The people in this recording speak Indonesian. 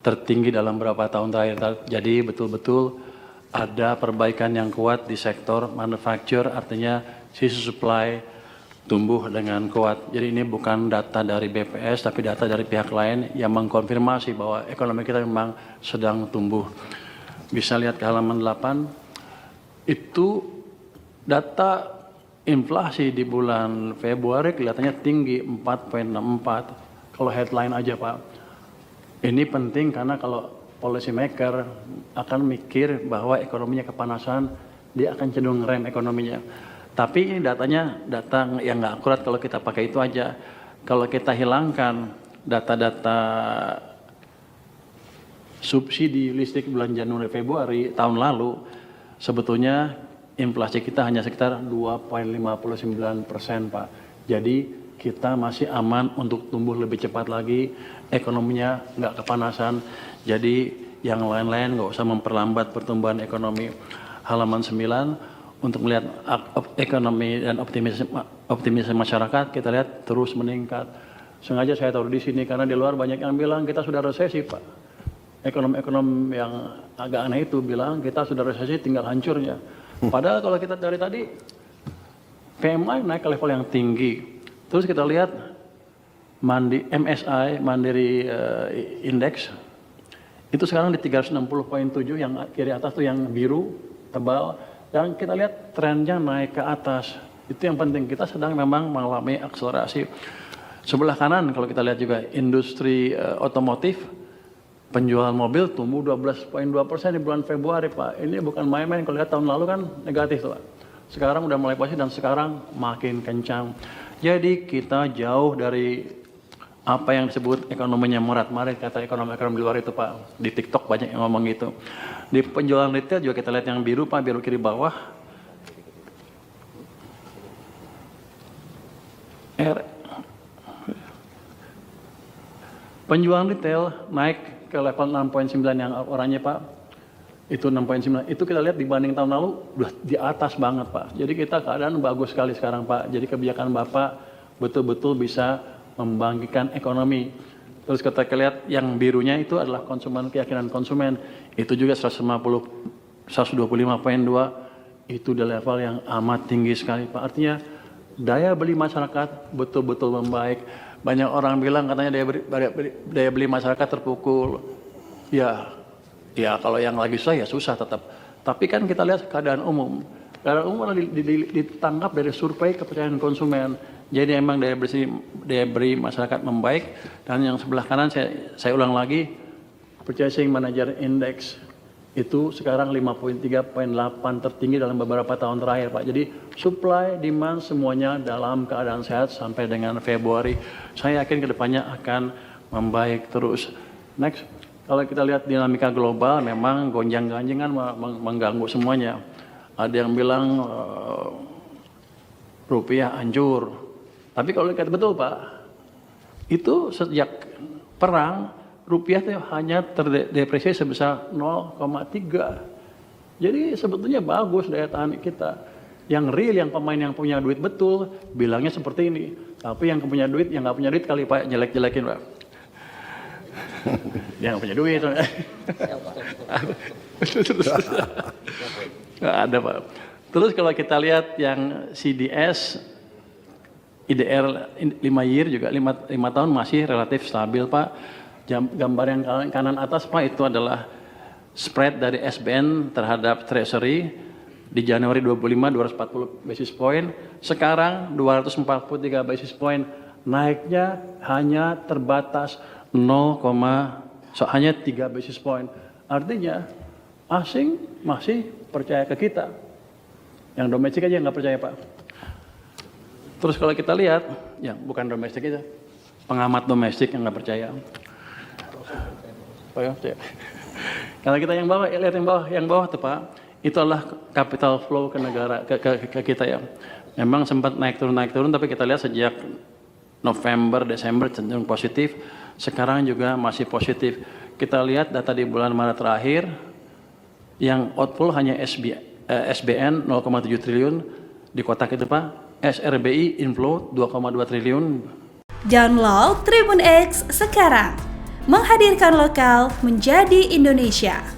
tertinggi dalam beberapa tahun terakhir. Jadi betul-betul ada perbaikan yang kuat di sektor manufacture, artinya sisi supply tumbuh dengan kuat. Jadi ini bukan data dari BPS, tapi data dari pihak lain yang mengkonfirmasi bahwa ekonomi kita memang sedang tumbuh. Bisa lihat ke halaman 8, itu data inflasi di bulan Februari kelihatannya tinggi 4,64. Kalau headline aja Pak. Ini penting karena kalau policy maker akan mikir bahwa ekonominya kepanasan, dia akan cenderung rem ekonominya. Tapi ini datanya data yang nggak akurat kalau kita pakai itu aja. Kalau kita hilangkan data-data subsidi listrik bulan Januari Februari tahun lalu, sebetulnya inflasi kita hanya sekitar 2,59% Pak. Jadi kita masih aman untuk tumbuh lebih cepat lagi, ekonominya nggak kepanasan, jadi yang lain-lain nggak usah memperlambat pertumbuhan ekonomi. Halaman 9, untuk melihat ekonomi dan optimisme masyarakat, kita lihat terus meningkat. Sengaja saya taruh di sini karena di luar banyak yang bilang kita sudah resesi Pak. Ekonom-ekonom yang agak aneh itu bilang kita sudah resesi tinggal hancurnya. Padahal kalau kita dari tadi, PMI naik ke level yang tinggi. Terus kita lihat MSI, Mandiri Index, itu sekarang di 360,7, yang kiri atas tuh yang biru, tebal. Dan kita lihat trennya naik ke atas. Itu yang penting, kita sedang memang mengalami akselerasi. Sebelah kanan kalau kita lihat juga industri otomotif, penjualan mobil tumbuh 12,2% di bulan Februari Pak. Ini bukan main-main, kalau lihat tahun lalu kan negatif Pak. Sekarang udah mulai positif dan sekarang makin kencang. Jadi kita jauh dari apa yang disebut ekonominya morat-marit, kata ekonomi-ekonomi di luar itu Pak. Di TikTok banyak yang ngomong gitu. Di penjualan retail juga kita lihat yang biru Pak, biru kiri bawah. Penjualan retail naik ke level 6,9 yang oranye Pak. Itu 6,9. Itu kita lihat dibanding tahun lalu udah di atas banget Pak. Jadi kita keadaan bagus sekali sekarang Pak. Jadi kebijakan Bapak betul-betul bisa membangkitkan ekonomi. Terus kita lihat yang birunya itu adalah konsumen, keyakinan konsumen. Itu juga 125,2. Itu di level yang amat tinggi sekali Pak. Artinya daya beli masyarakat betul-betul membaik. Banyak orang bilang katanya daya beli masyarakat terpukul. Ya kalau yang lagi susah ya susah tetap. Tapi kan kita lihat keadaan umum. Keadaan umum ditangkap dari survei kepercayaan konsumen. Jadi emang daya beli masyarakat membaik. Dan yang sebelah kanan saya ulang lagi, Purchasing Manager Index itu sekarang 53,8 tertinggi dalam beberapa tahun terakhir Pak. Jadi supply, demand semuanya dalam keadaan sehat sampai dengan Februari. Saya yakin kedepannya akan membaik terus. Next. Kalau kita lihat dinamika global, memang gonjang-ganjingan mengganggu semuanya. Ada yang bilang rupiah hancur. Tapi kalau lihat betul Pak, itu sejak perang, rupiah itu hanya terdepresiasi sebesar 0,3. Jadi sebetulnya bagus daya tahan kita. Yang real, yang pemain yang punya duit betul, bilangnya seperti ini. Tapi yang punya duit, yang nggak punya duit kali Pak, jelek-jelekin Pak. Dia nggak punya duit. Nggak ada Pak. Terus kalau kita lihat yang CDS, IDR 5 year juga 5 tahun masih relatif stabil Pak. Gambar yang kanan atas Pak itu adalah spread dari SBN terhadap Treasury di Januari 25 240 basis point. Sekarang 243 basis point. Naiknya hanya terbatas hanya 3 basis point. Artinya asing masih percaya ke kita. Yang domestik aja nggak percaya Pak. Terus kalau kita lihat, ya bukan domestik aja, pengamat domestik yang nggak percaya. Kalau kita yang bawah, lihat yang bawah tuh Pak, itu adalah capital flow ke negara, ke kita ya. Memang sempat naik turun, tapi kita lihat sejak November, Desember cenderung positif. Sekarang juga masih positif. Kita lihat data di bulan Maret terakhir, yang outflow hanya SBN 0,7 triliun di kotak itu Pak. SRBI inflow 2,2 triliun. Download Tribun X sekarang, menghadirkan lokal menjadi Indonesia.